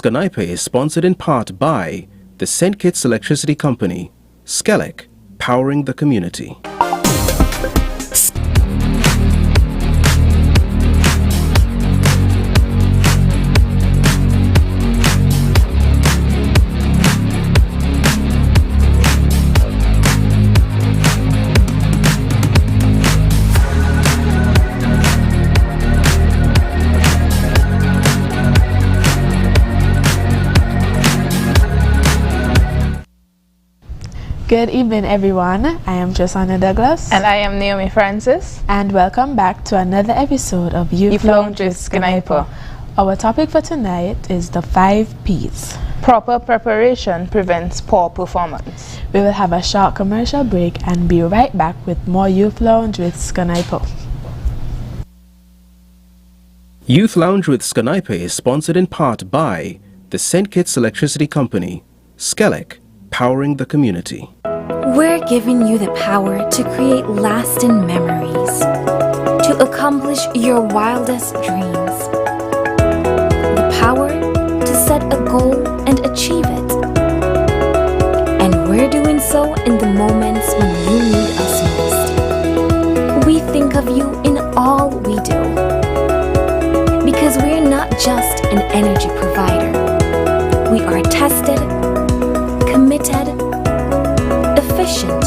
SKNYPA is sponsored in part by the St. Kitts Electricity Company, SKNYPA, powering the community. Good evening, everyone. I am Josanna Douglas. And I am Naomi Francis. And welcome back to another episode of Youth Lounge with SKNYPA. Our topic for tonight is the 5 P's. Proper preparation prevents poor performance. We will have a short commercial break and be right back with more Youth Lounge with SKNYPA. Youth Lounge with SKNYPA is sponsored in part by the St. Kitts Electricity Company, SKNYPA, powering the community. We're giving you the power to create lasting memories, to accomplish your wildest dreams, the power to set a goal and achieve it. And we're doing so in the moments when you need us most. We think of you in all we do, because we're not just an energy provider. We are tested, committed, efficient,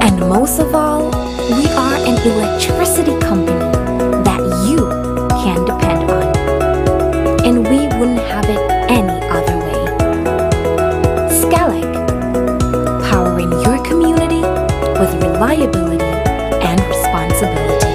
and most of all, we are an electricity company that you can depend on. And we wouldn't have it any other way. SKNYPA, powering your community with reliability and responsibility.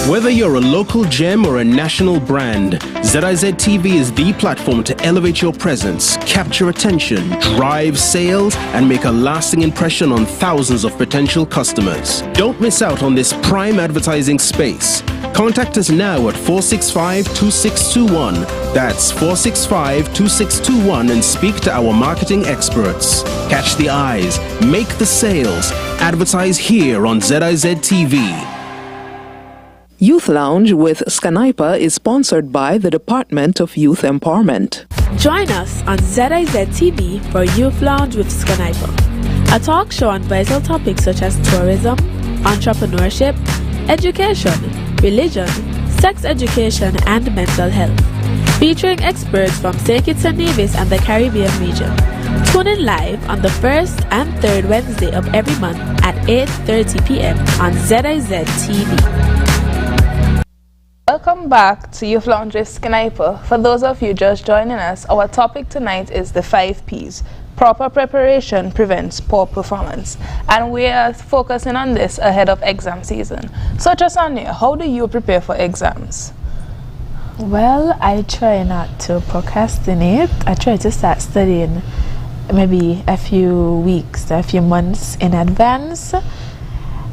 Whether you're a local gem or a national brand, ZIZ TV is the platform to elevate your presence, capture attention, drive sales, and make a lasting impression on thousands of potential customers. Don't miss out on this prime advertising space. Contact us now at 465-2621. That's 465-2621 and speak to our marketing experts. Catch the eyes, make the sales, advertise here on ZIZ TV. Youth Lounge with SKNYPA is sponsored by the Department of Youth Empowerment. Join us on ZIZ TV for Youth Lounge with SKNYPA, a talk show on vital topics such as tourism, entrepreneurship, education, religion, sex education, and mental health, featuring experts from St. Kitts-Nevis and the Caribbean region. Tune in live on the 1st and 3rd Wednesday of every month at 8:30 p.m. on ZIZ TV. Welcome back to Youth Lounge with SKNYPA. For those of you just joining us, our topic tonight is the 5 P's. Proper preparation prevents poor performance. And we are focusing on this ahead of exam season. So Josanna, how do you prepare for exams? Well, I try not to procrastinate. I try to start studying maybe a few weeks, a few months in advance,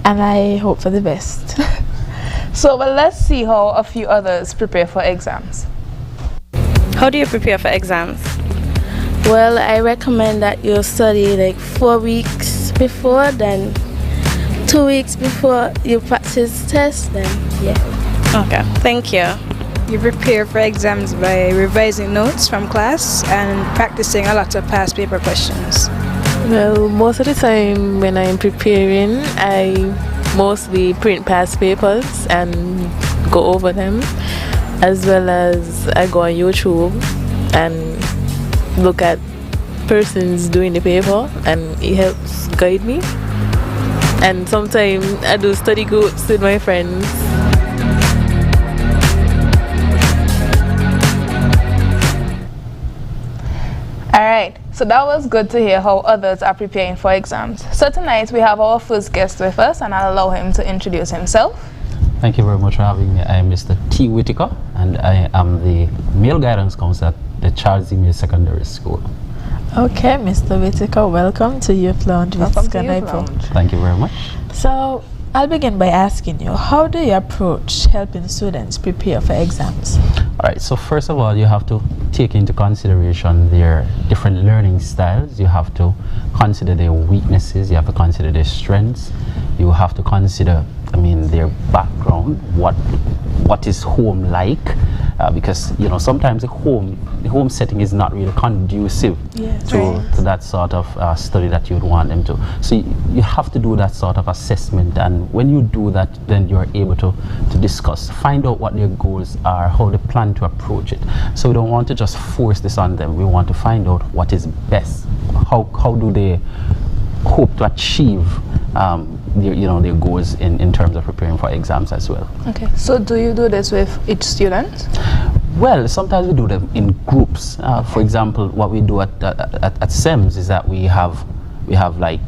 and I hope for the best. So well, let's see how a few others prepare for exams. How do you prepare for exams? Well, I recommend that you study like 4 weeks before, then 2 weeks before you practice test, then yeah. Okay, thank you. You prepare for exams by revising notes from class and practicing a lot of past paper questions. Well, most of the time when I'm preparing, I mostly print past papers and go over them, as well as I go on YouTube and look at persons doing the paper, and it helps guide me. And sometimes I do study groups with my friends. Alright, so that was good to hear how others are preparing for exams. So tonight we have our first guest with us, and I'll allow him to introduce himself. Thank you very much for having me. I am Mr. T. Whitaker, and I am the Male Guidance Counselor at the Charles E. Mills Secondary School. Okay, Mr. Whitaker, welcome to Youth Lounge with SKNYPA. Thank you very much. So, I'll begin by asking you, how do you approach helping students prepare for exams? Alright, so first of all, you have to take into consideration their different learning styles. You have to consider their weaknesses, you have to consider their strengths, you have to consider I mean, their background, what is home like, because sometimes the home setting is not really conducive to that sort of study that you'd want them to. So you have to do that sort of assessment, and when you do that, then you're able to discuss, find out what their goals are, how they plan to approach it. So we don't want to just force this on them. We want to find out what is best. How do they hope to achieve their goals in terms of preparing for exams as well. Okay, so do you do this with each student? Well, sometimes we do them in groups. For example, what we do at SEMS is that we have like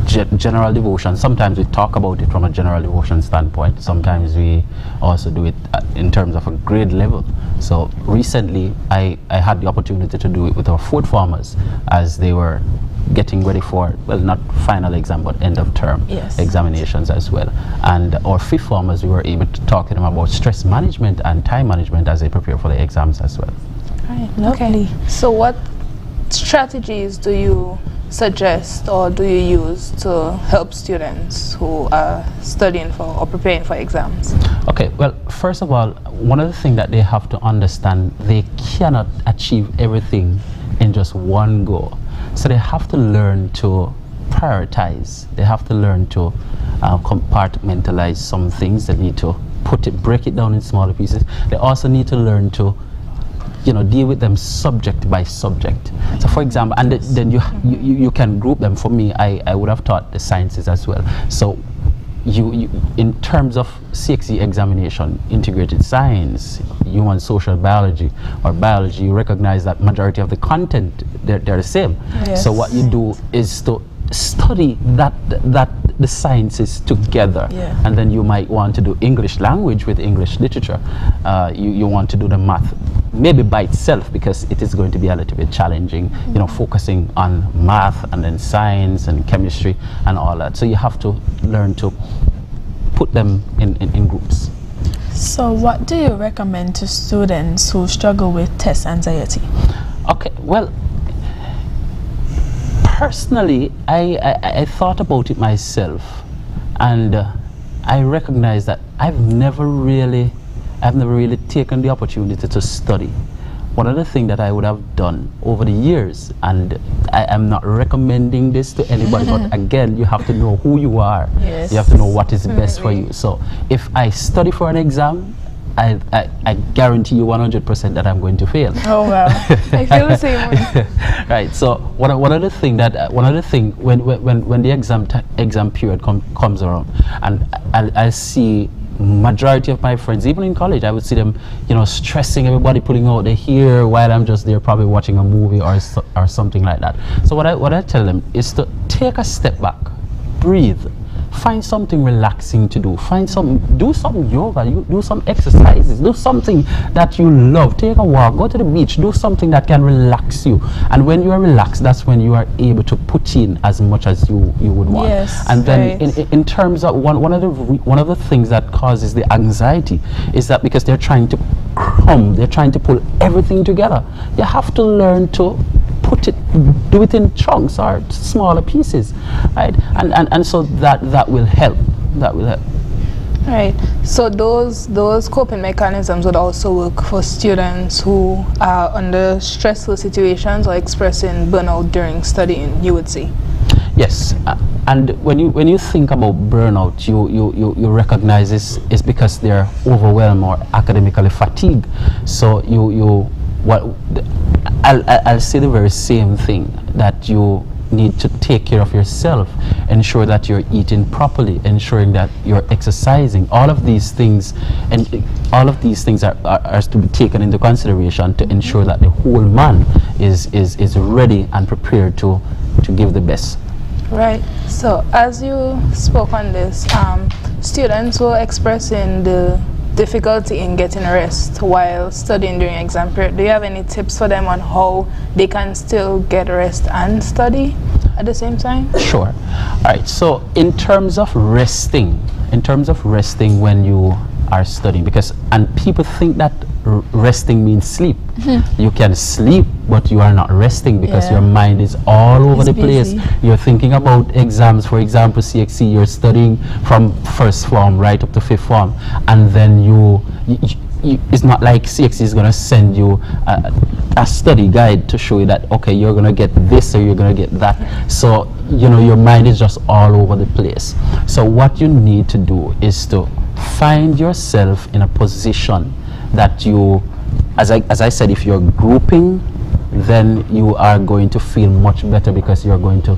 general devotion. Sometimes we talk about it from a general devotion standpoint. Sometimes we also do it in terms of a grade level. So recently I had the opportunity to do it with our fourth formers as they were getting ready for, well, not final exam, but end of term examinations as well. And our fifth formers, we were able to talk to them about stress management and time management as they prepare for the exams as well. Right, lovely. Okay. So what strategies do you suggest or do you use to help students who are studying for or preparing for exams? Okay, well, first of all, one of the things that they have to understand, they cannot achieve everything in just one go. So they have to learn to prioritize. They have to learn to compartmentalize some things. They need to break it down in smaller pieces. They also need to learn to deal with them subject by subject. So for example, and then you can group them. For me, I would have taught the sciences as well. So you in terms of CXE examination, integrated science, human social biology, or biology, you recognize that majority of the content, they're the same. Yes. So what you do is to study the sciences together, and then you might want to do English language with English literature. You want to do the math maybe by itself because it is going to be a little bit challenging, focusing on math and then science and chemistry and all that. So you have to learn to put them in groups. So what do you recommend to students who struggle with test anxiety? Okay, well, personally, I thought about it myself, and I recognize that I've never really taken the opportunity to study. One of the things that I would have done over the years, and I am not recommending this to anybody, but again, you have to know who you are. Yes. You have to know what is best for you. So if I study for an exam, I guarantee you 100% that I'm going to fail. Oh wow! I feel the same way. Right. So one of the thing when the exam period comes around, and I see majority of my friends, even in college, I would see them, stressing, everybody pulling out their hair while I'm just there probably watching a movie or something like that. So what I tell them is to take a step back, breathe. Find something relaxing to do. Do some yoga, do some exercises, do something that you love. Take a walk, go to the beach, do something that can relax you. And when you are relaxed, that's when you are able to put in as much as you would want. Yes, and then in terms of one of the things that causes the anxiety is that because they're trying to pull everything together. You have to learn to do it in chunks or smaller pieces, right? And so that will help. That will help. Right. So those coping mechanisms would also work for students who are under stressful situations or expressing burnout during studying, you would say. Yes, and when you think about burnout, you recognize this is because they're overwhelmed or academically fatigued. So I'll say the very same thing, that you need to take care of yourself, ensure that you're eating properly, ensuring that you're exercising. All of these things are to be taken into consideration to ensure that the whole man is ready and prepared to give the best. Right. So as you spoke on this, students were expressing the difficulty in getting rest while studying during exam period. Do you have any tips for them on how they can still get rest and study at the same time? Sure. All right. So in terms of resting when you are studying, and people think that resting means sleep. You can sleep, but you are not resting because your mind is all over the place. You're thinking about exams. For example, CXC, you're studying from first form right up to fifth form, and then it's not like CXC is going to send you a study guide to show you that, okay, you're going to get this or you're going to get that. So, your mind is just all over the place. So what you need to do is to find yourself in a position that you, as I said, if you're grouping, then you are going to feel much better because you're going to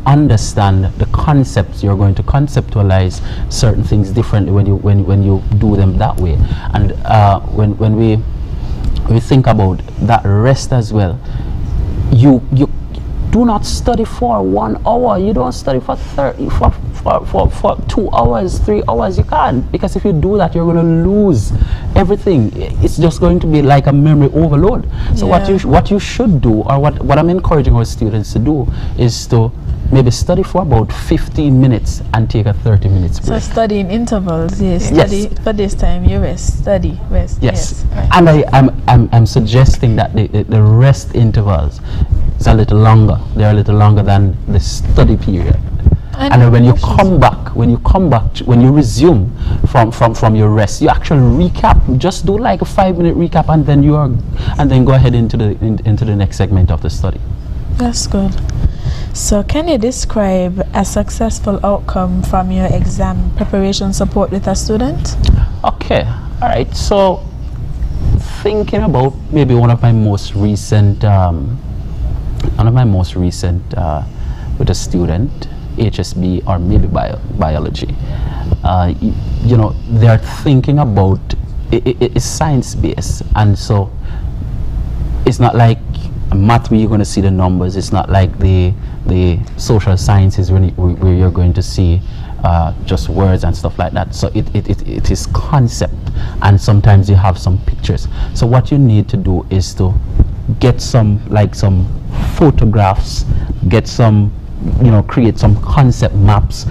understand the concepts. You're going to conceptualize certain things differently when you do them that way. And when we think about that rest as well, you do not study for 1 hour. You don't study for 2 hours, 3 hours. You can't, because if you do that, you're going to lose everything. It's just going to be like a memory overload. So what you should do, or what I'm encouraging our students to do, is to maybe study for about 15 minutes and take a 30 minutes break. So study in intervals. Study for this time, you rest, study, rest. Yes. And I'm suggesting that the rest intervals is a little longer. They're a little longer than the study period. And then when you resume from your rest, you actually recap. Just do like a 5-minute recap, and then go ahead into the next segment of the study. That's good. So can you describe a successful outcome from your exam preparation support with a student? Okay, all right. So thinking about maybe one of my most recent with a student, HSB or maybe biology. They're thinking about it's science-based, and so it's not like math where you're going to see the numbers. It's not like the social sciences where you're going to see just words and stuff like that. So it is concept, and sometimes you have some pictures. So what you need to do is to get some photographs, get some, create some concept maps,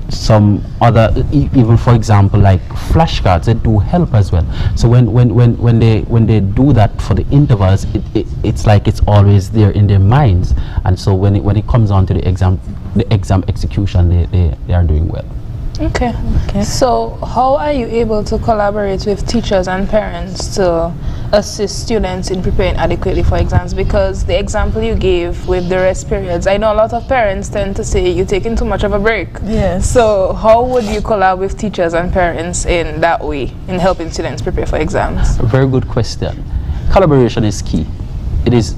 some other, even for example, like flashcards, they do help as well. So when they do that for the intervals, it's like it's always there in their minds, and so when it comes on to the exam execution, they are doing well. Okay. So how are you able to collaborate with teachers and parents to assist students in preparing adequately for exams? Because the example you gave with the rest periods, I know a lot of parents tend to say you're taking too much of a break. Yes. So how would you collab with teachers and parents in that way, in helping students prepare for exams? Very good question. Collaboration is key. It is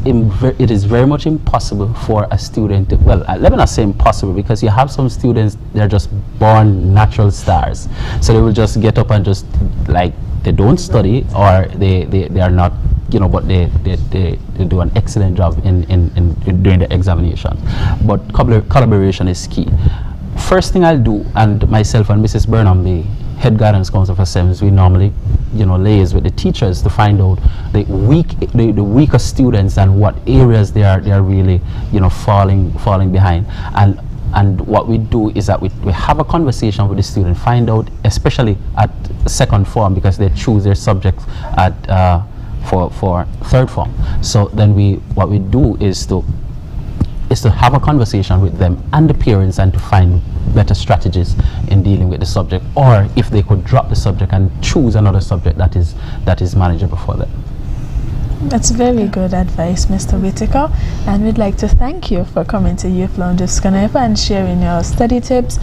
very much impossible for a student to, well, let me not say impossible, because you have some students, they're just born natural stars. So they will just get up and just, like, they don't study, or they are not, but they do an excellent job in doing the examination. But collaboration is key. First thing I'll do, and myself and Mrs. Burnham, the head guidance counselor for SEMS, we normally, liaise with the teachers to find out the weaker students and what areas they are really, falling behind. And what we do is that we have a conversation with the student, find out, especially at second form, because they choose their subjects at for third form. So then what we do is to have a conversation with them and the parents, and to find better strategies in dealing with the subject, or if they could drop the subject and choose another subject that is manageable for them. That's very good advice, Mr. Whitaker, and we'd like to thank you for coming to Youth Lounge of SKNYPA and sharing your study tips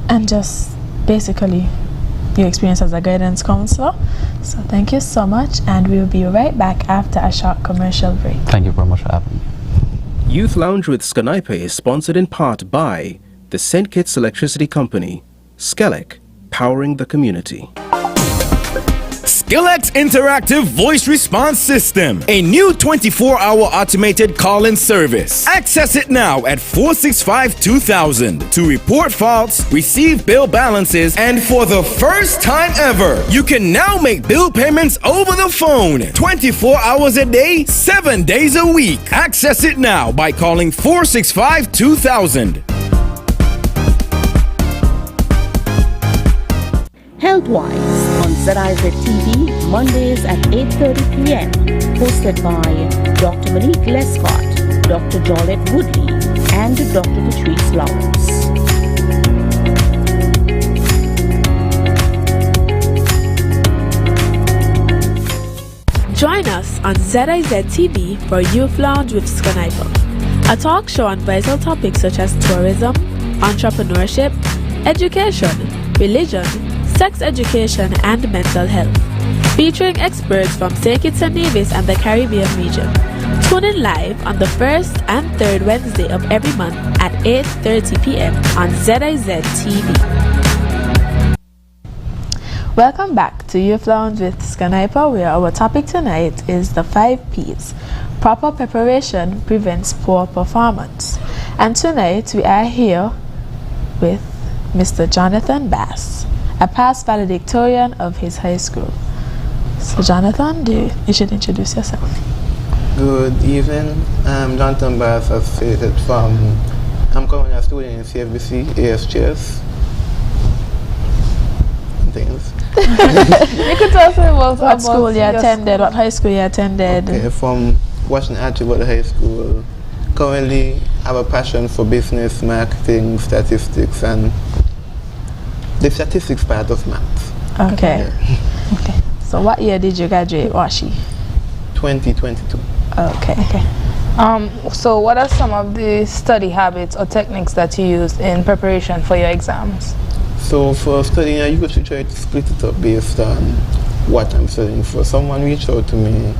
and just basically your experience as a guidance counselor. So thank you so much, and we'll be right back after a short commercial break. Thank you very much for having me. Youth Lounge with SKNYPA is sponsored in part by the St. Kitts Electricity Company, SKELEC, powering the community. SKILLEX Interactive Voice Response System, a new 24-hour automated call-in service. Access it now at 465-2000 to report faults, receive bill balances, and for the first time ever, you can now make bill payments over the phone 24 hours a day, 7 days a week. Access it now by calling 465-2000. Healthwise on ZIZ TV, Mondays at 8:30 p.m. Hosted by Dr. Monique Lescott, Dr. Jolette Woodley, and Dr. Patrice Lawrence. Join us on ZIZ TV for Youth Lounge with SKNYPA, a talk show on vital topics such as tourism, entrepreneurship, education, religion, sex education, and mental health, featuring experts from Kitts-Nevis and the Caribbean region. Tune in live on the first and third Wednesday of every month at 8:30 p.m. on ZIZ TV. Welcome back to Youth Lounge with SKNYPA, where our topic tonight is the 5 P's. Proper preparation prevents poor performance. And tonight we are here with Mr. Jonathan Bass, a past valedictorian of his high school. So Jonathan, you should introduce yourself. Good evening. I'm Jonathan Bass, associated from, I'm currently a student in CFBC, ASJS, and things. You could tell us about what school you attended, what high school you attended. Okay, from Washington Archibald High School. Currently, I have a passion for business, marketing, statistics, and the statistics part of maths. Okay. Okay. So what year did you graduate, Washi? 2022. Okay. So what are some of the study habits or techniques that you use in preparation for your exams? So for studying, I usually try to split it up based on what I'm studying for. Someone reached out to me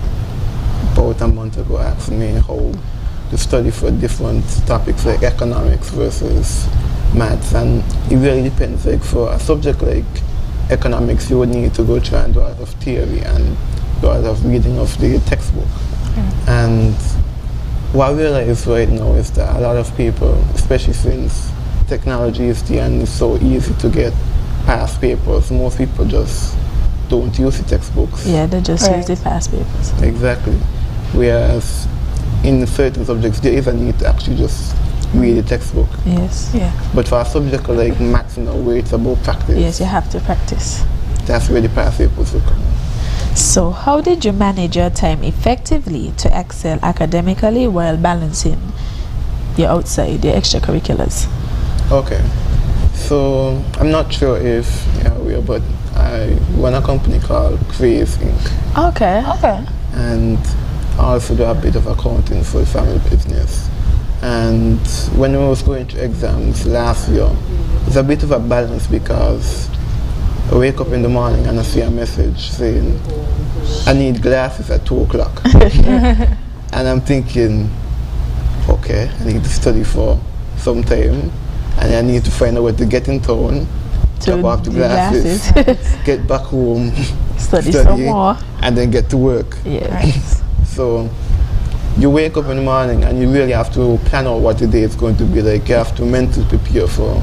about a month ago, asked me how to study for different topics like economics versus maths, and it really depends. Like for a subject like economics, you would need to go through and do a lot of theory and do a lot of reading of the textbook. And what I realize right now is that a lot of people, especially since technology is there and it's so easy to get past papers, most people just don't use the textbooks. Yeah, they just use the past papers. Exactly. Whereas in certain subjects, there is a need to actually just read the textbook. Yes. Yeah. But for a subject like maths, where it's about practice. Yes, you have to practice. That's where the past papers will come in. So how did you manage your time effectively to excel academically while balancing your outside, your extracurriculars? Okay. So I'm not sure if you're aware, but I run a company called Craze Inc. Okay. Okay. And I also do a bit of accounting for the family business. And when I was going to exams last year, it's a bit of a balance because I wake up in the morning and I see a message saying, I need glasses at 2 o'clock. And I'm thinking, okay, I need to study for some time, and I need to find out where to get in town, drop off the glasses, get back home, study some more, and then get to work. Yes. So you wake up in the morning and you really have to plan out what the day is going to be like. You have to mentally prepare for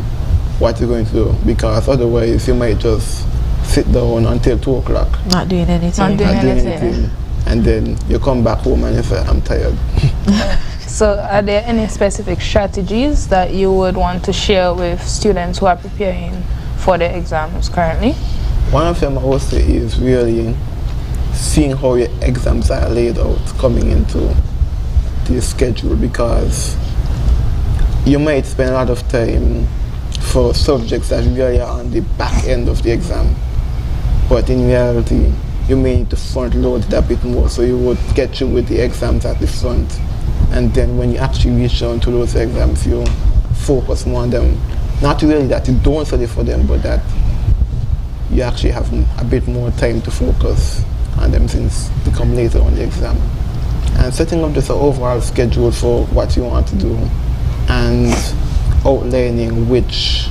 what you're going to do, because otherwise you might just sit down until 2 o'clock. Not doing anything. Not doing anything. And then you come back home and you say, I'm tired. So are there any specific strategies that you would want to share with students who are preparing for their exams currently? One of them I would say is really seeing how your exams are laid out coming into the schedule, because you might spend a lot of time for subjects that really are on the back end of the exam, but in reality you may need to front load it a bit more, so you would get through with the exams at the front, and then when you actually reach down to those exams you focus more on them. Not really that you don't study for them, but that you actually have a bit more time to focus on them since they come later on the exam. And setting up just an overall schedule for what you want to do and outlining which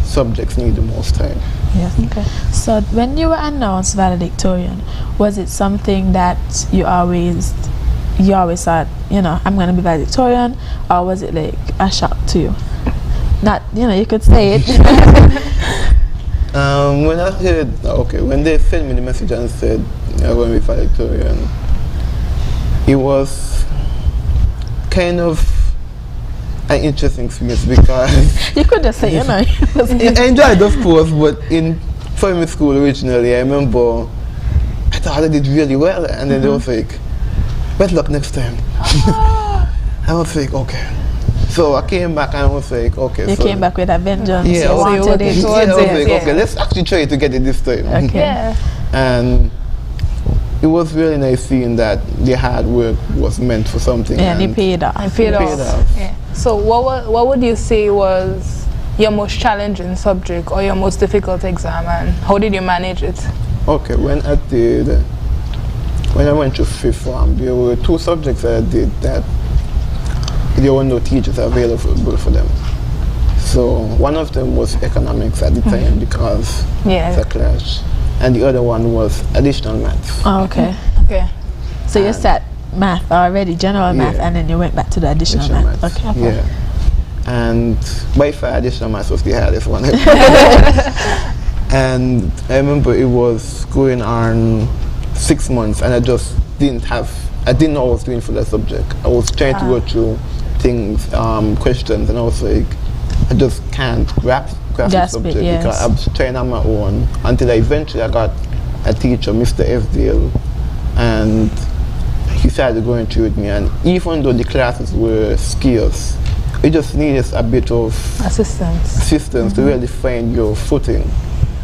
subjects need the most time. Yes. Okay. So when you were announced valedictorian, was it something that you always thought, I'm going to be valedictorian, or was it like a shock to you? Not, you could say it. When I heard, when they sent me the message and said, you're going to be valedictorian, it was kind of an interesting experience because you could just say, I enjoyed, of course, but in primary school originally, I remember I thought I did really well, and then they was like, better luck next time. I was like, okay. So I came back and I was like, okay. You so came back with a vengeance. Yeah, You wanted it. I was like, okay, let's actually try to get it this time. Okay. Yeah. And it was really nice seeing that the hard work was meant for something. Yeah, and it paid off. It paid off. Yeah. So what would you say was your most challenging subject or your most difficult exam, and how did you manage it? Okay, when I went to fifth form, there were 2 subjects that I did that there were no teachers available for them. So one of them was economics at the time because it's a clash, and the other one was additional maths. Oh, okay. Okay. So you sat math already, general math, and then you went back to the additional math. Okay. Yeah. And by far additional maths was the hardest one. And I remember it was going on 6 months, and I just didn't know what I was doing for that subject. I was trying to go through things, questions, and I was like, I just can't grasp the subject because I was trying on my own until eventually I got a teacher, Mr. F. and he started going through with me, and even though the classes were scarce, it just needed a bit of assistance to really find your footing.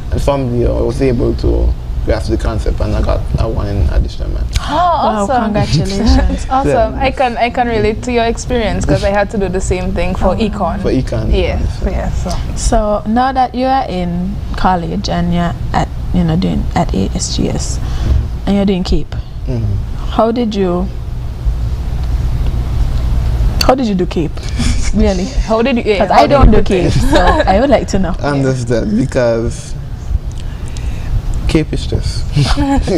And from there I was able to grasp the concept, and I got a 1 in additional math. Oh, awesome. Wow, congratulations. Awesome. I can relate to your experience because I had to do the same thing for econ. For econ. Yeah. So now that you are in college and you're at doing at ASGS and you're doing CAPE, how did you do CAPE? Really? How did you? Because I don't do CAPE, so I would like to know. Understand, because CAPE is stress.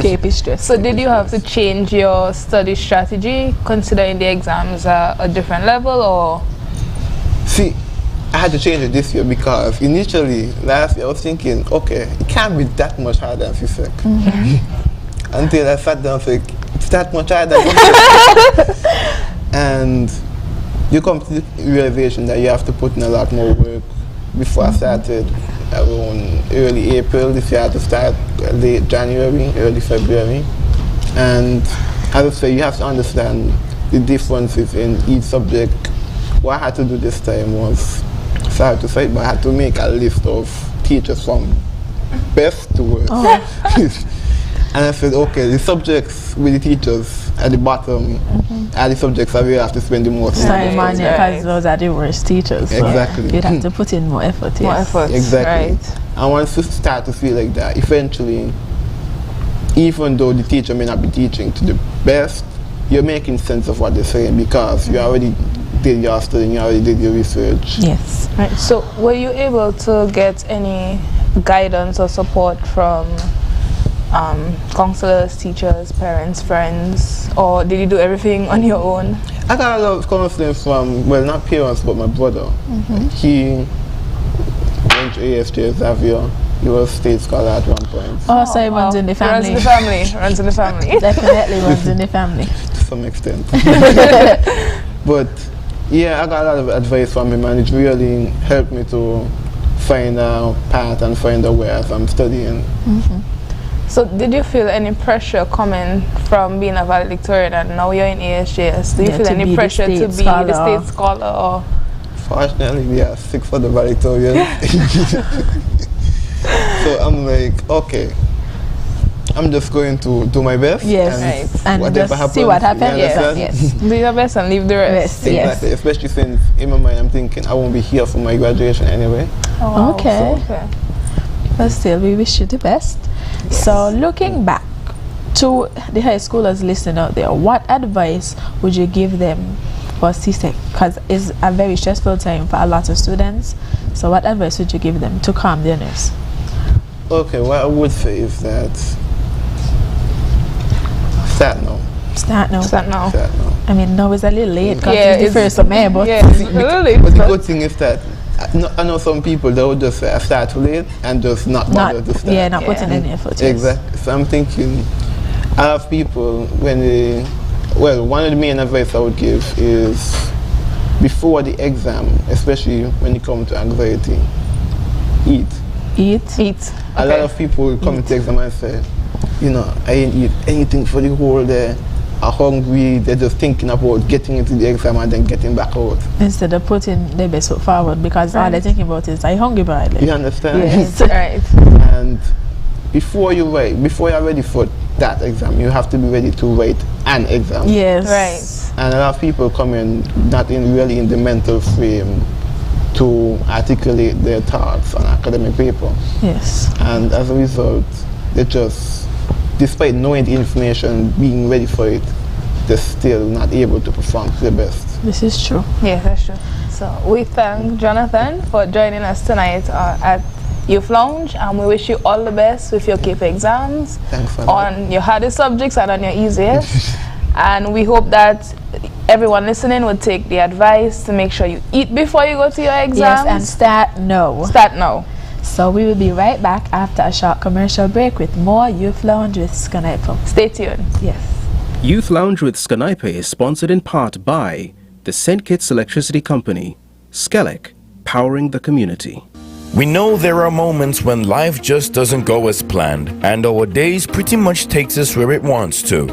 CAPE is stress. So did you have to change your study strategy considering the exams are a different level, or? See, I had to change it this year because initially last year I was thinking, okay, it can't be that much harder than physics. Until I sat down and was like, it's that much harder than and you come to the realization that you have to put in a lot more work. Before I started around early April, this year I had to start late January, early February. And as I say, you have to understand the differences in each subject. What I had to do this time was, sorry to say, but I had to make a list of teachers from best to worst. And I said, okay, the subjects with the teachers at the bottom are the subjects I really have to spend the most time on, because those are the worst teachers. So exactly. you'd have to put in more effort. More effort. Exactly. Right. And once you start to feel like that, eventually, even though the teacher may not be teaching to the best, you're making sense of what they're saying because you already did your studying, you already did your research. Yes. Right. So were you able to get any guidance or support from counselors, teachers, parents, friends, or did you do everything on your own? I got a lot of counseling from, well, not parents, but my brother. He went to ASJ Xavier. He was state scholar at one point. Oh, so it runs in the family. Runs in the family. Definitely runs in the family. To some extent. But yeah, I got a lot of advice from him, and it really helped me to find a path and find a way as I'm studying. So did you feel any pressure coming from being a valedictorian and now you're in ASJS? Do you feel any pressure to be the state scholar? Or? Fortunately, we are 6 other valedictorians. So I'm like, okay, I'm just going to do my best. Yes, and whatever just happens, see what happens. Yes. Do your best and leave the rest. Exactly, especially since in my mind I'm thinking I won't be here for my graduation anyway. Oh, okay. But still, we wish you the best. Yes. So looking back to the high schoolers listening out there, what advice would you give them for CSEC? Because it's a very stressful time for a lot of students. So what advice would you give them to calm their nerves? Okay, what I would say is that start now. I mean, now it's a little late because it's the 1st of May, but it's a little late. But the good thing is that I know some people that would just say I start too late and just not bother to start. Not putting any effort. Exactly. So I'm thinking, I have people when they, well, one of the main advice I would give is before the exam, especially when it comes to anxiety, eat Eat. A lot of people come into exam and say, you know, I didn't eat anything for the whole day. I'm hungry. They're just thinking about getting into the exam and then getting back out. Instead of putting their best foot forward, because all they're thinking about is, are you hungry, Bradley? You understand? Yes. Right. And before you're ready for that exam, you have to be ready to write an exam. Yes. Right. And a lot of people come in not really in the mental frame to articulate their thoughts on academic paper. Yes. And as a result, they just, despite knowing the information, being ready for it, they're still not able to perform to their best. This is true. Yeah, that's true. So we thank Jonathan for joining us tonight at Youth Lounge, and we wish you all the best with your KPA exams. Thanks for on your hardest subjects and on your easiest. And we hope that everyone listening would take the advice to make sure you eat before you go to your exams. Yes, and start now. Start now. So we will be right back after a short commercial break with more Youth Lounge with SKNYPA. Stay tuned. Yes. Youth Lounge with SKNYPA is sponsored in part by the St. Kitts Electricity Company, SKELEC, powering the community. We know there are moments when life just doesn't go as planned, and our days pretty much takes us where it wants to.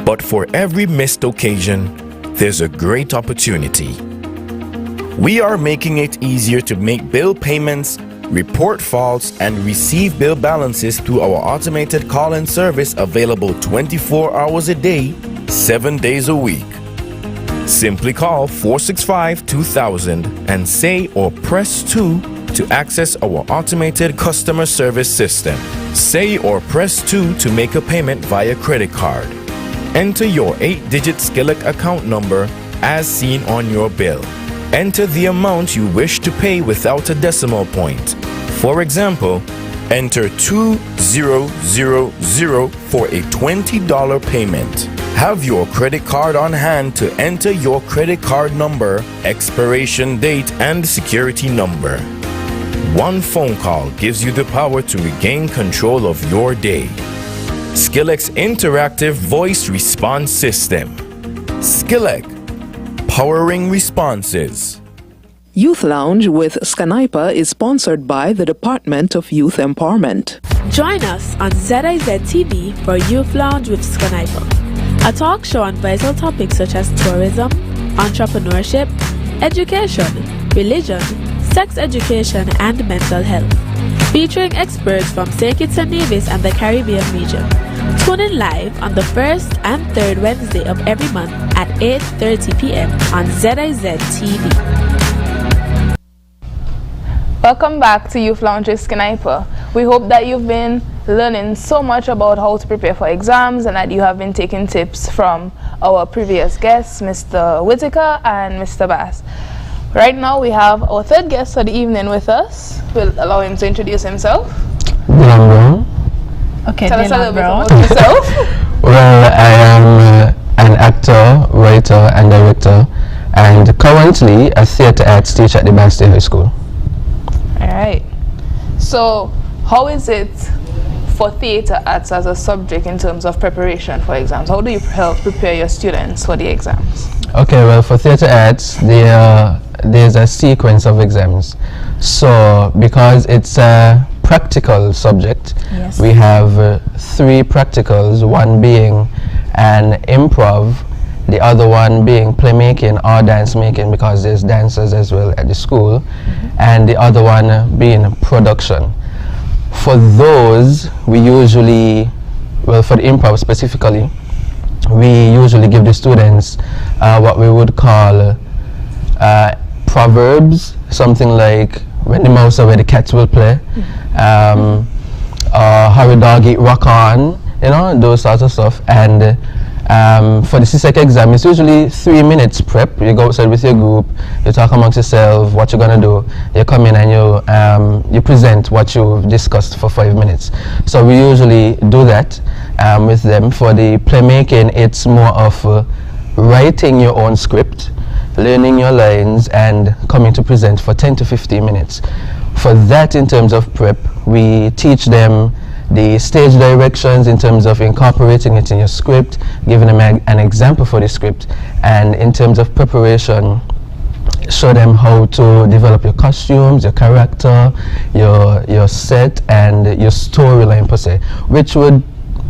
But for every missed occasion, there's a great opportunity. We are making it easier to make bill payments, report faults, and receive bill balances through our automated call-in service available 24 hours a day, 7 days a week. Simply call 465-2000 and say or press 2 to access our automated customer service system. Say or press 2 to make a payment via credit card. Enter your 8-digit SKELEC account number as seen on your bill. Enter the amount you wish to pay without a decimal point. For example, enter 2000 for a $20 payment. Have your credit card on hand to enter your credit card number, expiration date, and security number. One phone call gives you the power to regain control of your day. SKELEC's interactive voice response system. SKELEC, powering responses. Youth Lounge with SKNYPA is sponsored by the Department of Youth Empowerment. Join us on ZIZ TV for Youth Lounge with SKNYPA, a talk show on vital topics such as tourism, entrepreneurship, education, religion, sex education, and mental health, featuring experts from St. Kitts-Nevis and the Caribbean region. Tune in live on the first and third Wednesday of every month at 8:30 p.m. on ZIZ TV. Welcome back to Youth Lounge with SKNYPA. We hope that you've been learning so much about how to prepare for exams and that you have been taking tips from our previous guests, Mr. Whitaker and Mr. Bass. Right now we have our third guest for the evening with us. We'll allow him to introduce himself. Brown. Okay, tell us a little bit about yourself. Well, I am an actor, writer, and director, and currently a theatre arts teacher at the Bass State High School. Alright. So, how is it for theatre arts as a subject in terms of preparation for exams? How do you help prepare your students for the exams? Okay, well, for theatre arts, there's a sequence of exams. So, because it's a practical subject, yes, we have 3 practicals, one being an improv, the other one being playmaking or dance making, because there's dancers as well at the school, and the other one being production. For those, we usually, well, for the improv specifically, we usually give the students what we would call proverbs, something like when the mouse away, the cats will play, hurry dog eat rock on, you know, those sorts of stuff. And for the CSEC exam, it's usually 3 minutes prep. You go outside with your group, you talk amongst yourself what you're gonna do, you come in and you present what you've discussed for 5 minutes. So we usually do that with them. For the playmaking, it's more of writing your own script, learning your lines, and coming to present for 10 to 15 minutes. For that, in terms of prep, we teach them the stage directions in terms of incorporating it in your script, giving them an example for the script, and in terms of preparation, show them how to develop your costumes, your character, your set, and your storyline per se, which would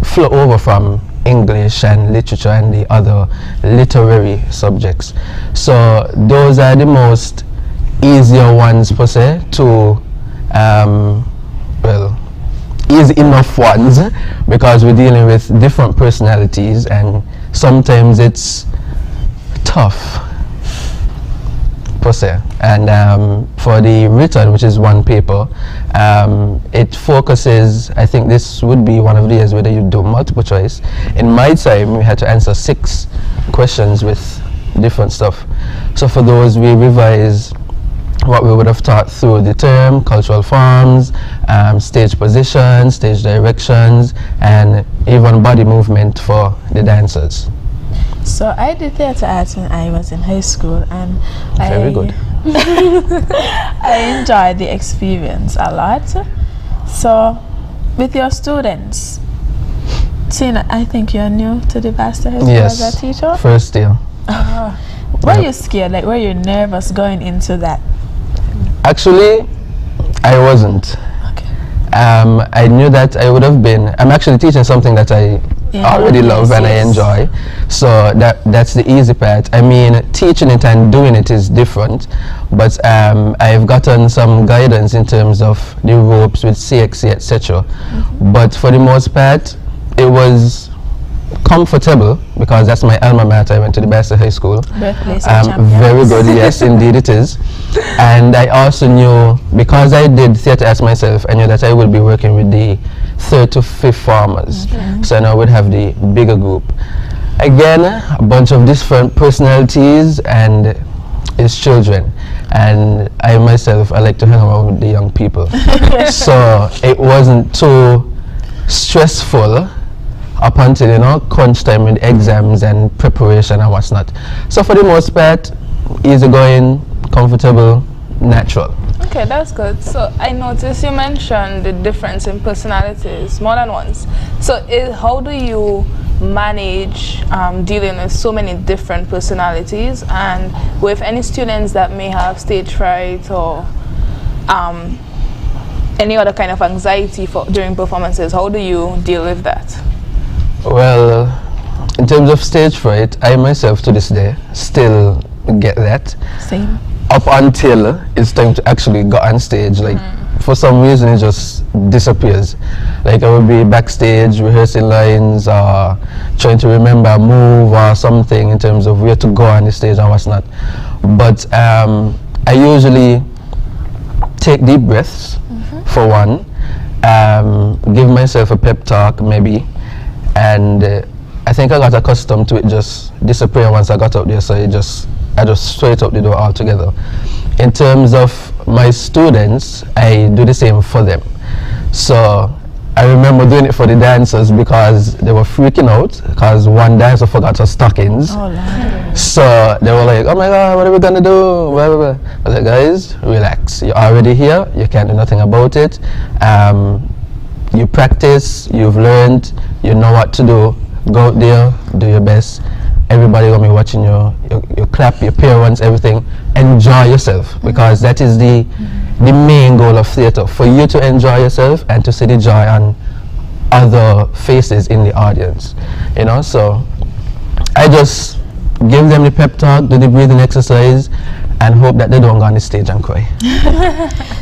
flow over from English and literature and the other literary subjects. So those are the most easier ones per se to, well, easy enough ones, because we're dealing with different personalities and sometimes it's tough per se. And for the written, which is one paper, it focuses, I think this would be one of the years whether you do multiple choice. In my time, we had to answer 6 questions with different stuff. So for those, we revise what we would have taught through the term, cultural forms, stage positions, stage directions, and even body movement for the dancers. So I did theatre arts when I was in high school, and very good. I enjoyed the experience a lot. So with your students, Tina, I think you're new to the Basta High School as a teacher? First year. Were you scared? Like, were you nervous going into that? Actually, I wasn't. Okay. I knew that I would have been. I'm actually teaching something that I already love and I enjoy. So that's the easy part. I mean, teaching it and doing it is different, but I've gotten some guidance in terms of the ropes with CXC, etc. But for the most part, it was comfortable because that's my alma mater. I went to the Basta High School. Birthplace of very champions. good, yes, indeed it is. And I also knew, because I did theatre arts myself, I knew that I would be working with the 3rd to 5th formers. So I know I would have the bigger group. Again, a bunch of different personalities and it's children. And I myself, I like to hang around with the young people. So it wasn't too stressful up until, you know, crunch time with exams and preparation and what's not. So for the most part, easygoing, comfortable, natural. Okay, that's good. So I noticed you mentioned the difference in personalities more than once. So how do you manage dealing with so many different personalities, and with any students that may have stage fright or any other kind of anxiety during performances? How do you deal with that? Well, in terms of stage fright, I myself to this day still get that. Same. Up until it's time to actually go on stage, like for some reason it just disappears. Like I will be backstage rehearsing lines or trying to remember a move or something in terms of where to go on the stage and what's not. But I usually take deep breaths for one, give myself a pep talk maybe, and I think I got accustomed to it just disappearing once I got up there, so I just straight up the door altogether. In terms of my students, I do the same for them. So I remember doing it for the dancers because they were freaking out because one dancer forgot her stockings. Oh, Lord. So they were like, oh my God, what are we gonna do? Blah, blah, blah. I was like, guys, relax. You're already here. You can't do nothing about it. You practice, you've learned, you know what to do. Go out there, do your best. Everybody gonna be watching you clap, your parents, everything. Enjoy yourself, because that is the main goal of theatre, for you to enjoy yourself and to see the joy on other faces in the audience. You know, so I just give them the pep talk, do the breathing exercise, and hope that they don't go on the stage and cry.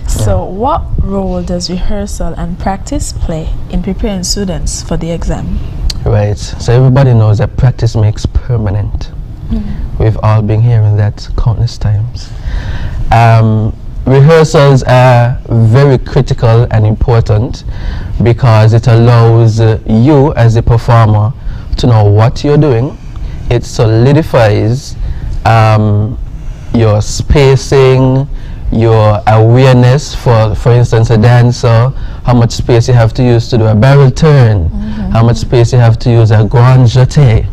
So what role does rehearsal and practice play in preparing students for the exam? Right, so everybody knows that practice makes permanent. We've all been hearing that countless times. Rehearsals are very critical and important because it allows you as a performer to know what you're doing. It solidifies your spacing, your awareness. For instance, a dancer, how much space you have to use to do a barrel turn, how much space you have to use a grand jeté,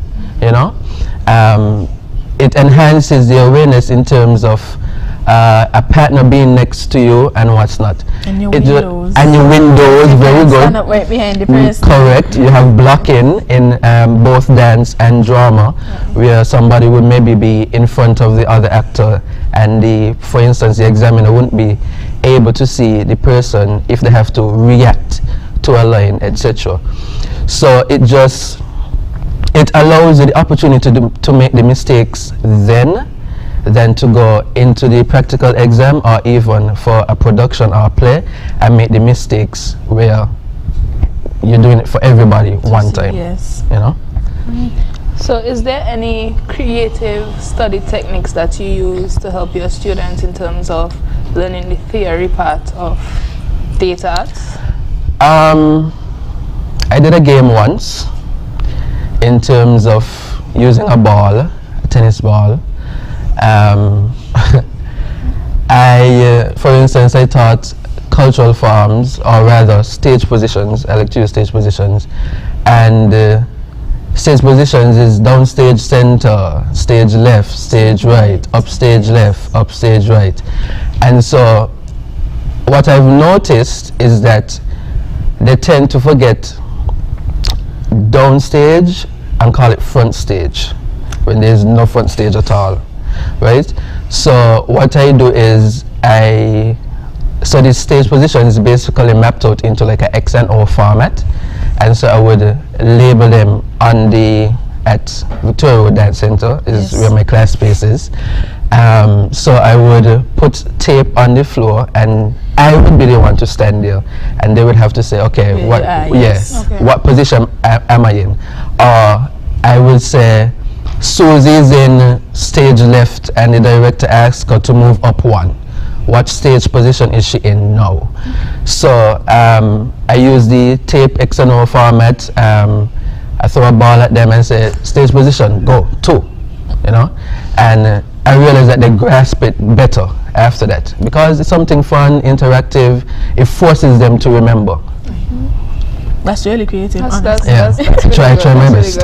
you know. It enhances the awareness in terms of a partner being next to you and what's not. And your And your windows, very good. Stand up right behind the person. Correct. You have blocking in both dance and drama, where somebody would maybe be in front of the other actor, and for instance, the examiner wouldn't be able to see the person if they have to react to a line, etc. So it allows you the opportunity to make the mistakes than to go into the practical exam or even for a production or a play and make the mistakes where you're doing it for everybody one time. Yes. You know? So is there any creative study techniques that you use to help your students in terms of learning the theory part of theatre arts? I did a game once in terms of using a ball, a tennis ball. For instance, I taught cultural forms, or rather stage positions. I like to use stage positions. And stage positions is downstage center, stage left, stage right, upstage left, upstage right. And so what I've noticed is that they tend to forget downstage and call it front stage when there's no front stage at all, right? So what I do is so this stage position is basically mapped out into like a X and O format, and so I would label them at Victoria Road Dance Center is where my class space is. So I would put tape on the floor, and I would be the one to stand there, and they would have to say, okay, what position am I in? Or I would say, Susie's in stage left, and the director asks her to move up one. What stage position is she in now? So I use the tape X and O format. I throw a ball at them and say, stage position, go, 2, you know? And I realize that they grasp it better after that, because it's something fun, interactive. It forces them to remember. That's really creative. That's try my best.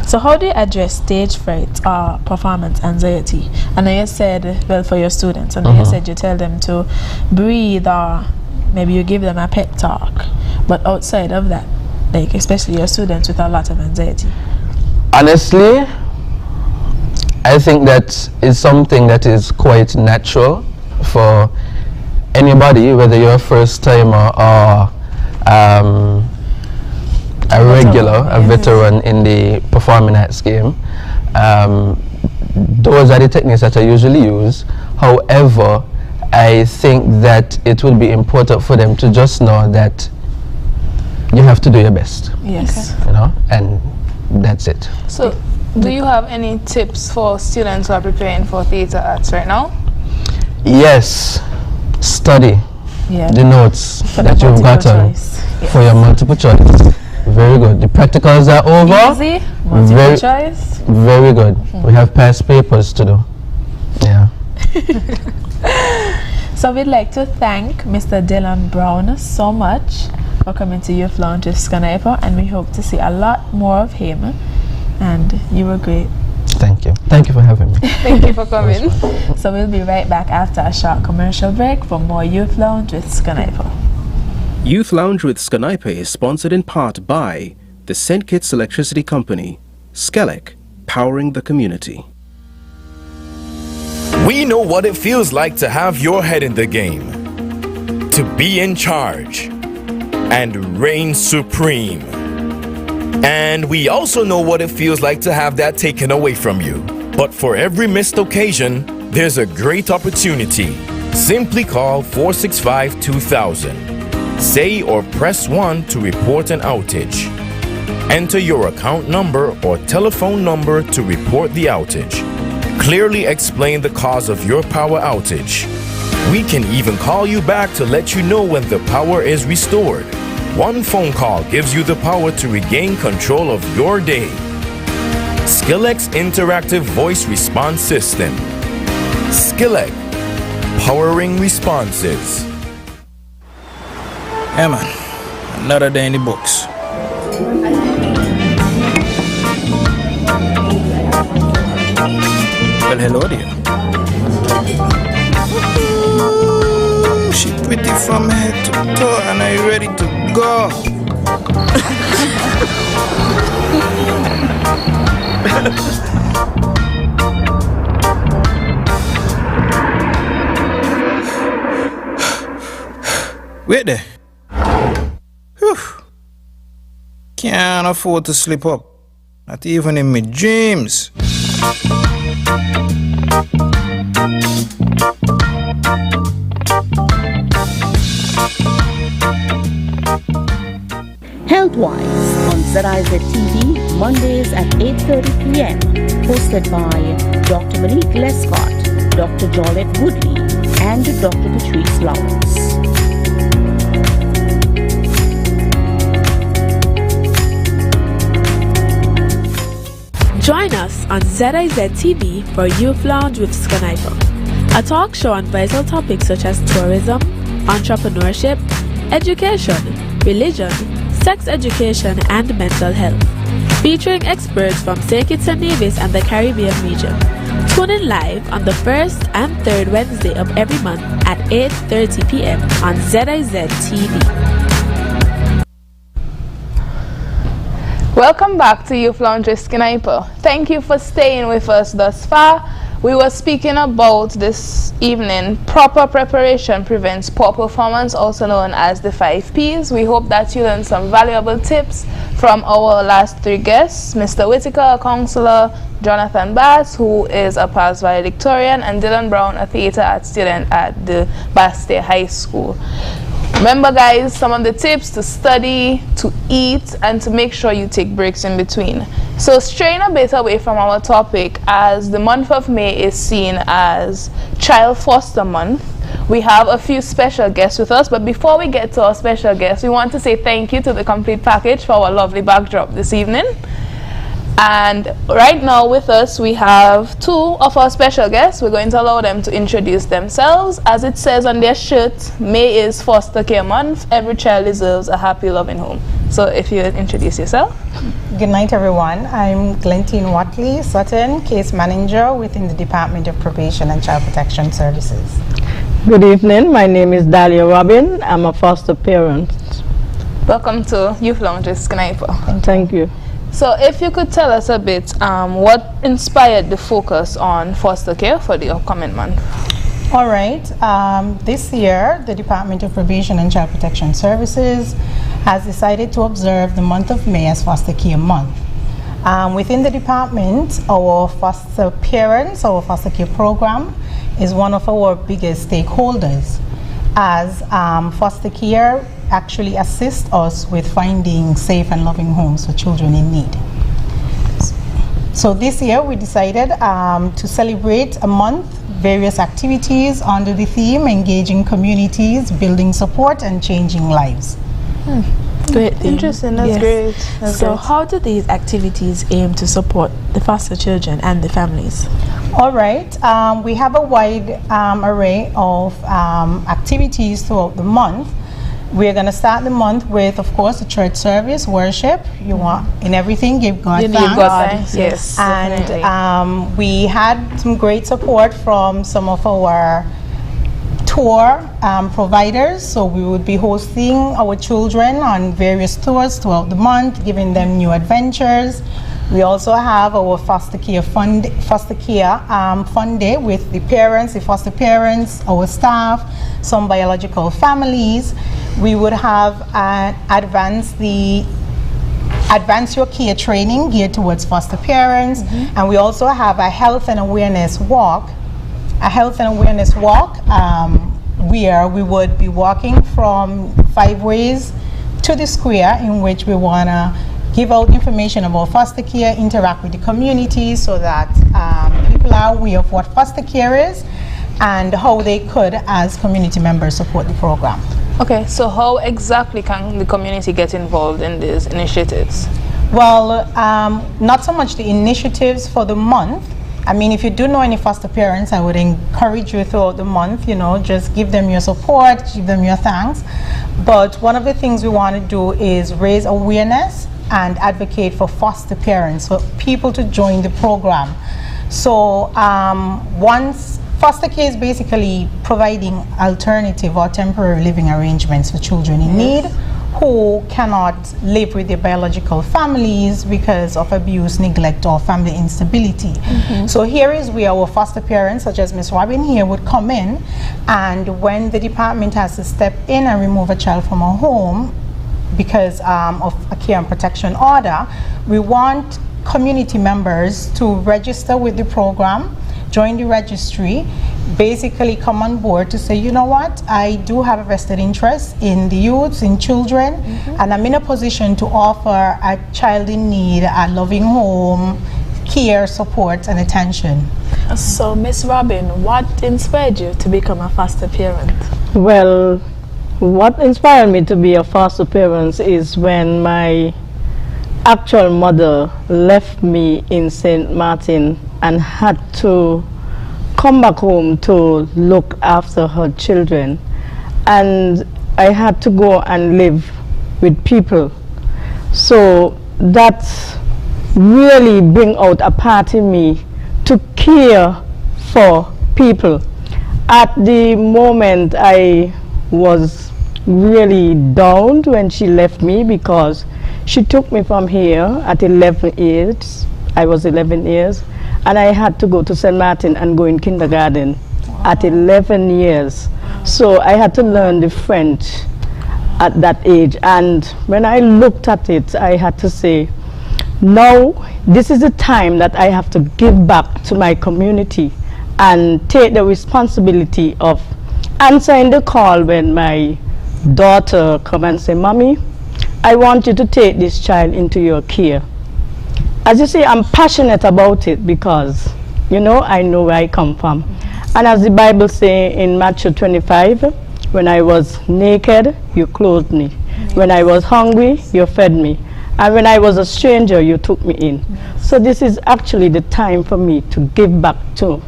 So how do you address stage fright or performance anxiety? I know you said, well, for your students, I know you said you tell them to breathe, or maybe you give them a pep talk. But outside of that, like especially your students with a lot of anxiety. Honestly, I think that is something that is quite natural for anybody, whether you're a first timer or a regular, a veteran in the performing arts game. Those are the techniques that I usually use. However, I think that it will be important for them to just know that you have to do your best. Yes. You know, and that's it. So, do you have any tips for students who are preparing for theatre arts right now? Yes. Study the notes that you've gotten for your multiple choice. Very good. The practicals are over. Easy. Multiple choice. Very good. We have past papers to do. Yeah. So we'd like to thank Mr. Dylan Brown so much for coming to Youth Lounge with SKNYPA, and we hope to see a lot more of him. And you were great. Thank you. Thank you for having me. Thank you for coming. So we'll be right back after a short commercial break for more Youth Lounge with SKNYPA. Youth Lounge with SKNYPA is sponsored in part by the St. Kitts Electricity Company, SKELEC, powering the community. We know what it feels like to have your head in the game, to be in charge, and reign supreme. And we also know what it feels like to have that taken away from you. But for every missed occasion, there's a great opportunity. Simply call 465-2000. Say or press 1 to report an outage. Enter your account number or telephone number to report the outage. Clearly explain the cause of your power outage. We can even call you back to let you know when the power is restored. One phone call gives you the power to regain control of your day. SKELEC's interactive voice response system. SKELEC, powering responses. Yeah, man. Another day in the books. Well, hello there. She pretty from head to toe, and are you ready to go? Wait there. Whew. Can't afford to slip up. Not even in my dreams. Health-wise on ZIZ TV, Mondays at 8:30 p.m. Hosted by Dr. Monique Lescott, Dr. Jolette Woodley, and Dr. Patrice Lawrence. Join us on ZIZ TV for Youth Lounge with SKNYPA, a talk show on vital topics such as tourism, entrepreneurship, education, religion, sex education, and mental health. Featuring experts from Kitts-Nevis and the Caribbean region. Tune in live on the first and third Wednesday of every month at 8:30 p.m. on ZIZ TV. Welcome back to Youth Lounge with SKNYPA. Thank you for staying with us thus far. We were speaking about this evening, proper preparation prevents poor performance, also known as the 5 Ps. We hope that you learned some valuable tips from our last 3 guests, Mr. Whitaker, a counselor, Jonathan Bass, who is a past valedictorian, and Dylan Brown, a theater art student at the Bastille High School. Remember guys, some of the tips to study, to eat, and to make sure you take breaks in between. So straying a bit away from our topic, as the month of May is seen as Child Foster Month, we have a few special guests with us. But before we get to our special guests, we want to say thank you to the Complete Package for our lovely backdrop this evening. And right now with us we have 2 of our special guests. We're going to allow them to introduce themselves. As it says on their shirt, May is Foster Care Month. Every child deserves a happy, loving home. So if you would introduce yourself. Good night everyone. I'm Glentine Watley Sutton, Case Manager within the Department of Probation and Child Protection Services. Good evening. My name is Dahlia Robin. I'm a foster parent. Welcome to Youth Lounge with SKNYPA. Thank you. So if you could tell us a bit, what inspired the focus on foster care for the upcoming month? All right. This year, the Department of Probation and Child Protection Services has decided to observe the month of May as Foster Care Month. Within the department, our foster parents, our foster care program, is one of our biggest stakeholders, as foster care actually assist us with finding safe and loving homes for children in need. So this year we decided to celebrate a month, various activities under the theme engaging communities, building support, and changing lives. Great theme. Interesting, that's great. That's so great. how do these activities aim to support the foster children and the families? All right, we have a wide array of activities throughout the month. We're going to start the month with, of course, the church service, worship. You want in everything, give God thanks. Give God thanks, yes. And we had some great support from some of our tour providers. So we would be hosting our children on various tours throughout the month, giving them new adventures. We also have our foster care fun day with the parents, the foster parents, our staff, some biological families. We would have advance your care training geared towards foster parents, and we also have a health and awareness walk. Where we would be walking from 5 ways to the square, in which we want to give out information about foster care, interact with the community so that people are aware of what foster care is and how they could, as community members, support the program. Okay, so how exactly can the community get involved in these initiatives? Well, not so much the initiatives for the month. I mean, if you do know any foster parents, I would encourage you throughout the month, just give them your support, give them your thanks. But one of the things we want to do is raise awareness and advocate for foster parents, for people to join the program. So once Foster care is basically providing alternative or temporary living arrangements for children in need who cannot live with their biological families because of abuse, neglect, or family instability. So here is where our foster parents, such as Ms. Robin here, would come in, and when the department has to step in and remove a child from a home because of a care and protection order, we want community members to register with the program, join the registry, basically come on board to say, you know what, I do have a vested interest in the youths, in children, and I'm in a position to offer a child in need a loving home, care, support, and attention. So, Miss Robin, what inspired you to become a foster parent? Well, what inspired me to be a foster parent is when my actual mother left me in St. Martin and had to come back home to look after her children, and I had to go and live with people. So that really bring out a part in me to care for people. At the moment I was really down when she left me, because she took me from here at 11 years. I was 11 years, and I had to go to St. Martin and go in kindergarten at 11 years. So I had to learn the French at that age. And when I looked at it, I had to say, no, this is the time that I have to give back to my community and take the responsibility of answering the call when my daughter come and say, Mommy, I want you to take this child into your care. As you see, I'm passionate about it because, you know, I know where I come from. And as the Bible says in Matthew 25, when I was naked, you clothed me. When I was hungry, you fed me. And when I was a stranger, you took me in. So this is actually the time for me to give back to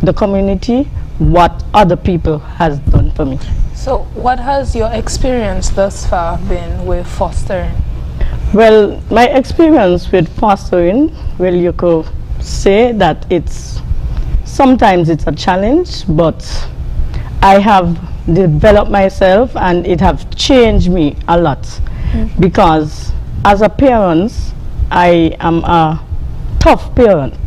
the community what other people has done for me. So what has your experience thus far been with fostering? Well, my experience with fostering, well, you could say that sometimes it's a challenge, but I have developed myself and it have changed me a lot. Because as a parent, I am a tough parent,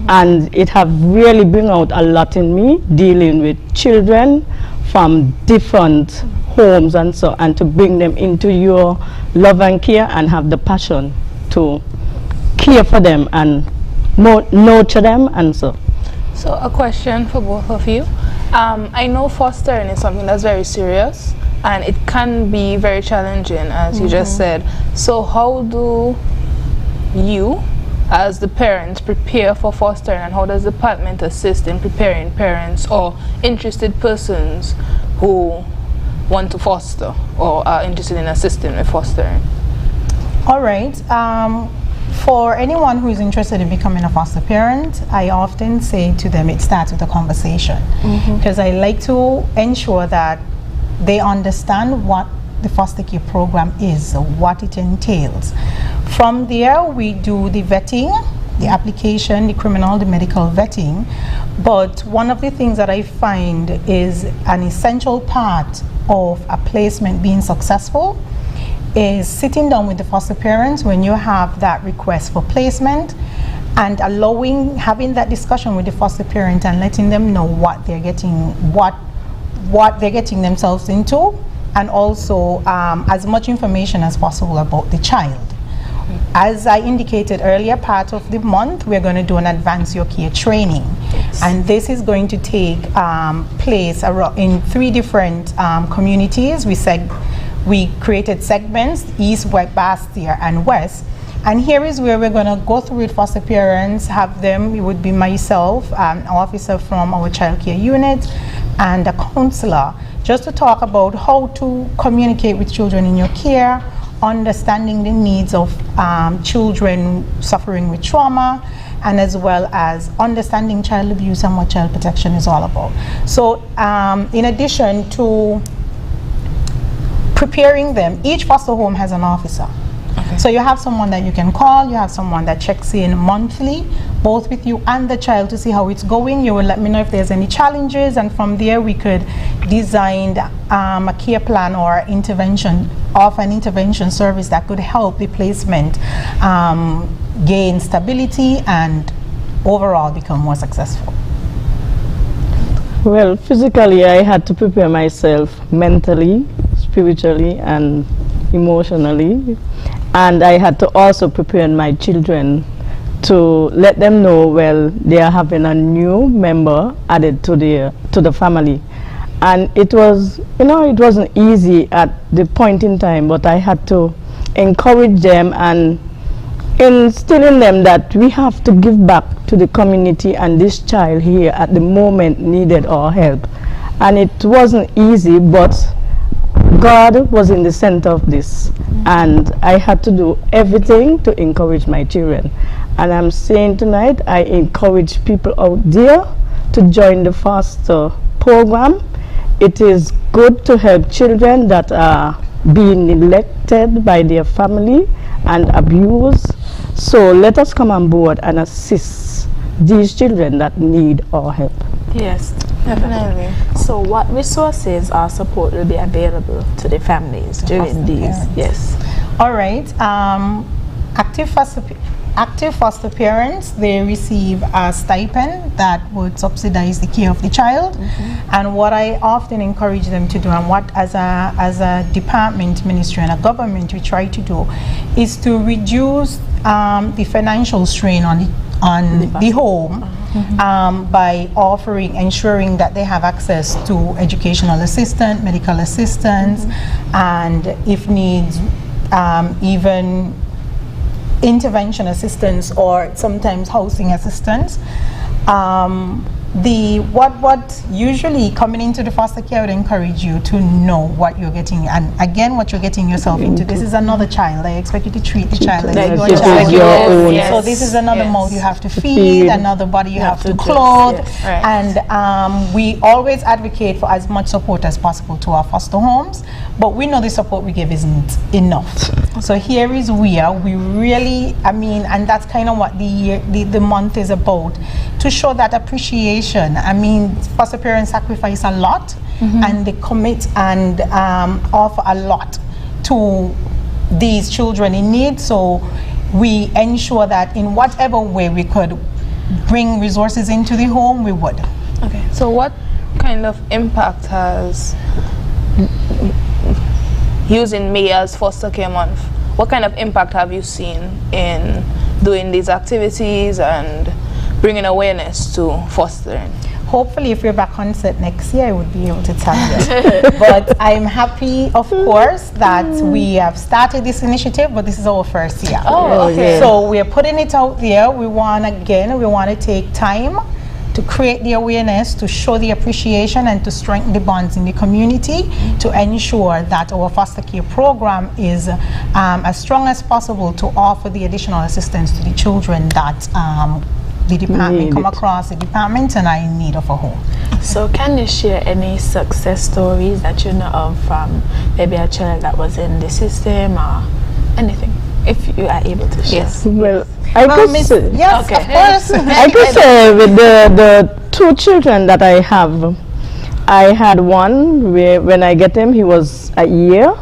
and it have really bring out a lot in me dealing with children from different homes and so, and to bring them into your love and care and have the passion to care for them and nurture them and so. So a question for both of you. I know fostering is something that's very serious and it can be very challenging, as you just said. So how do you, as the parents, prepare for fostering, and how does the department assist in preparing parents or interested persons who want to foster or are interested in assisting with fostering? All right. For anyone who is interested in becoming a foster parent, I often say to them it starts with a conversation, because I like to ensure that they understand what the foster care program is, what it entails. From there, we do the vetting, the application, the criminal, the medical vetting. But one of the things that I find is an essential part of a placement being successful is sitting down with the foster parents when you have that request for placement and having that discussion with the foster parent and letting them know what they're getting, what they're getting themselves into, and also as much information as possible about the child. As I indicated earlier, part of the month we're going to do an Advance Your Care training, and this is going to take place in 3 different communities. We created segments: East, West, Bastia, and West. And here is where we're going to go through with foster parents, have them, it would be myself, an officer from our child care unit, and a counselor, just to talk about how to communicate with children in your care, understanding the needs of children suffering with trauma, and as well as understanding child abuse and what child protection is all about. So in addition to preparing them, each foster home has an officer. So you have someone that you can call, you have someone that checks in monthly, both with you and the child to see how it's going. You will let me know if there's any challenges, and from there we could design a care plan or intervention of an intervention service that could help the placement gain stability and overall become more successful. Well, physically I had to prepare myself mentally, spiritually and emotionally, and I had to also prepare my children to let them know, well, they are having a new member added to the family. And it was, you know, it wasn't easy at the point in time, but I had to encourage them and instill in them that we have to give back to the community, and this child here at the moment needed our help. And it wasn't easy, but God was in the center of this, and I had to do everything to encourage my children. And I'm saying tonight, I encourage people out there to join the foster program. It is good to help children that are being neglected by their family and abused. So let us come on board and assist these children that need our help. Yes, definitely. So what resources or support will be available to the families during these? Yes. All right. Active foster parents, they receive a stipend that would subsidize the care of the child. And what I often encourage them to do, and what as a department, ministry and a government we try to do, is to reduce the financial strain on the home by ensuring that they have access to educational assistance, medical assistance, and if needs, even intervention assistance or sometimes housing assistance. What usually coming into the foster care, I would encourage you to know what you're getting, and again what you're getting yourself into. This is another child. I expect you to treat the child like your child. So this is another mouth you have to feed, another body you have to clothe, and we always advocate for as much support as possible to our foster homes, but we know the support we give isn't enough. So here is where we really, and that's kind of what the month is about, to show that appreciation. Foster parents sacrifice a lot, and they commit and offer a lot to these children in need. So we ensure that in whatever way we could bring resources into the home, we would. Okay. So what kind of impact has using May as Foster Care Month, what kind of impact have you seen in doing these activities and bringing awareness to fostering? Hopefully, if we're back on set next year, I would be able to tell you. But I'm happy, of course, that we have started this initiative, but this is our first year. Oh, okay. So we're putting it out there. We want to take time to create the awareness, to show the appreciation, and to strengthen the bonds in the community, to ensure that our foster care program is as strong as possible to offer the additional assistance to the children that the department come across the department and are in need of a home. So can you share any success stories that you know of from maybe a child that was in the system or anything, if you are able to share? Yes. Well, I could say, yes, okay. Of course. I could say with the two children that I have, I had one where when I get him, he was a year,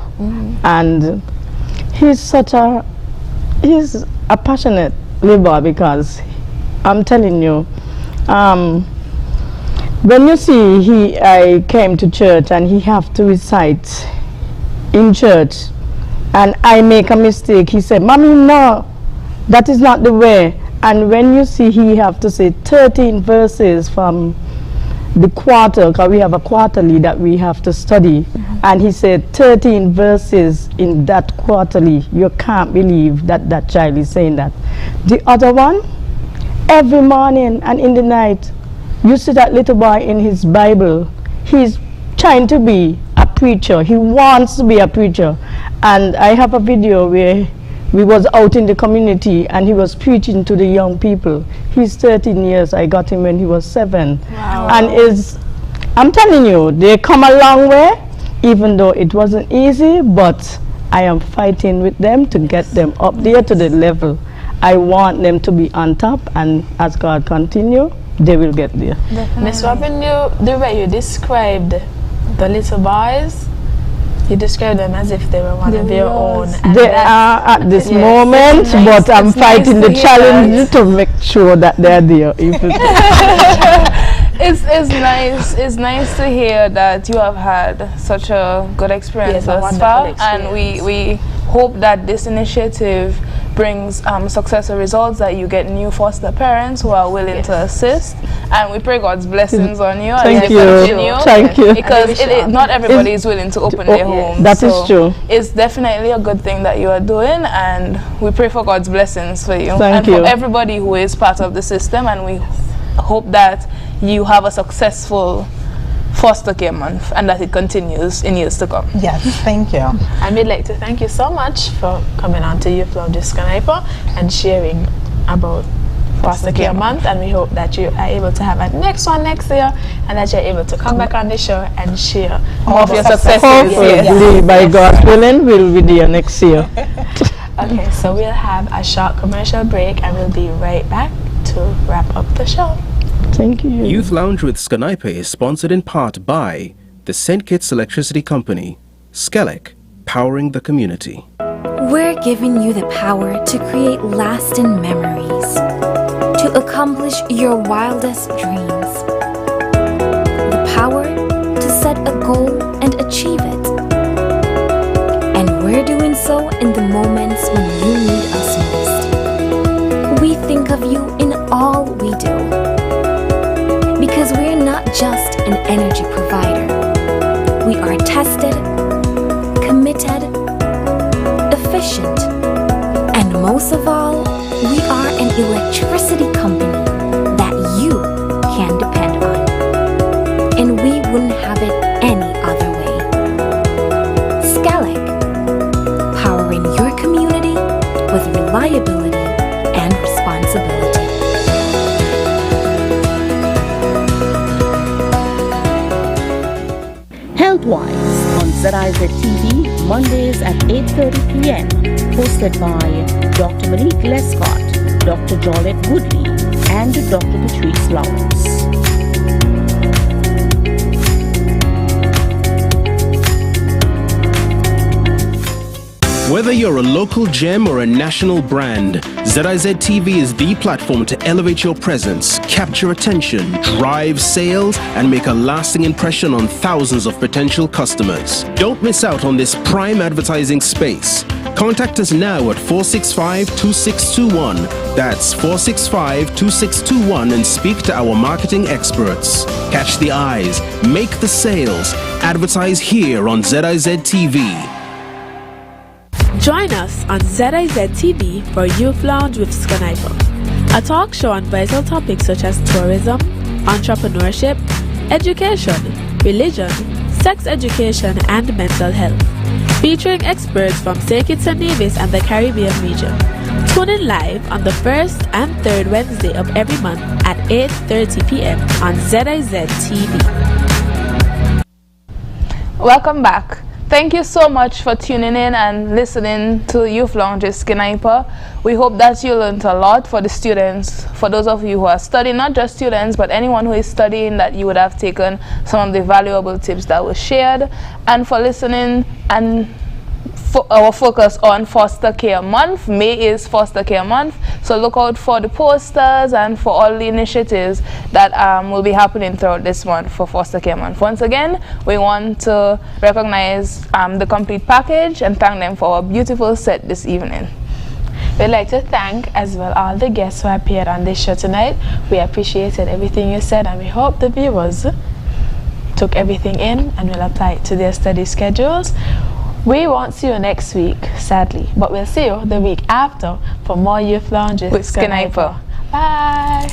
and he's a passionate labor, because I'm telling you, when you see I came to church and he have to recite in church, and I make a mistake, he said, "Mommy, no, that is not the way." And when you see he have to say 13 verses from the quarter, because we have a quarterly that we have to study, and he said 13 verses in that quarterly, you can't believe that that child is saying that. The other one, every morning and in the night, you see that little boy in his Bible, he's trying to be a preacher. He wants to be a preacher. And I have a video where we was out in the community and he was preaching to the young people. He's 13 years. I got him when he was 7. Wow. And I'm telling you, they come a long way, even though it wasn't easy, but I am fighting with them to get them up there to the level. I want them to be on top, and as God continue, they will get there. Miss Robin, the way you described the little boys, you described them as if they were one of your own. They are at this moment, but I'm fighting the challenge to make sure that they're there. It's nice to hear that you have had such a good experience thus far, and we hope that this initiative brings successful results, that you get new foster parents who are willing to assist, and we pray God's blessings on you. Thank you. Thank you. Because not everybody is willing to open their homes. That is true. It's definitely a good thing that you are doing, and we pray for God's blessings for you Thank you. for everybody who is part of the system, and we hope that you have a successful foster care month and that it continues in years to come. Yes, thank you. And we'd like to thank you so much for coming on to Youth Lounge with SKNYPA and sharing about Foster Care Month, and we hope that you are able to have a next one next year, and that you're able to come back on the show and share more of your successes. Hopefully, by God's willing, we'll be there next year. Okay, so we'll have a short commercial break and we'll be right back to wrap up the show. Thank you. Youth Lounge with SKNYPA is sponsored in part by the St. Kitts Electricity Company, SKELEC, powering the community. We're giving you the power to create lasting memories, to accomplish your wildest dreams, the power to set a goal and achieve it. And we're doing so in the moments when you need us most. We think of you in all we do, because we're not just an energy provider. We are tested, committed, efficient, and most of all, we are an electricity company that you can depend on. And we wouldn't have it any other way. SKELEC, powering your community with reliability and responsibility. Healthwise on ZIZ TV, Mondays at 8:30 p.m. Hosted by Dr. Monique Lescott, Dr. Jolette Woodley, and Dr. Patrice Lawrence. Whether you're a local gem or a national brand, ZIZ TV is the platform to elevate your presence, capture attention, drive sales, and make a lasting impression on thousands of potential customers. Don't miss out on this prime advertising space. Contact us now at 465-2621. That's 465-2621 and speak to our marketing experts. Catch the eyes, make the sales, advertise here on ZIZ TV. Join us on ZIZ TV for Youth Lounge with SKNYPA, a talk show on vital topics such as tourism, entrepreneurship, education, religion, sex education, and mental health, featuring experts from St. Kitts-Nevis and the Caribbean region. Tune in live on the first and third Wednesday of every month at 8:30 p.m. on ZIZ TV. Welcome back. Thank you so much for tuning in and listening to Youth Lounge with SKNYPA. We hope that you learned a lot for the students, for those of you who are studying, not just students, but anyone who is studying, that you would have taken some of the valuable tips that were shared, and for listening and our focus on Foster Care Month. May is Foster Care Month, so look out for the posters and for all the initiatives that will be happening throughout this month for Foster Care Month. Once again, we want to recognize the complete package and thank them for a beautiful set this evening. We'd like to thank as well all the guests who appeared on this show tonight. We appreciated everything you said, and we hope the viewers took everything in and will apply it to their study schedules. We won't see you next week, sadly, but we'll see you the week after for more Youth Lounges with SKNYPA. Bye!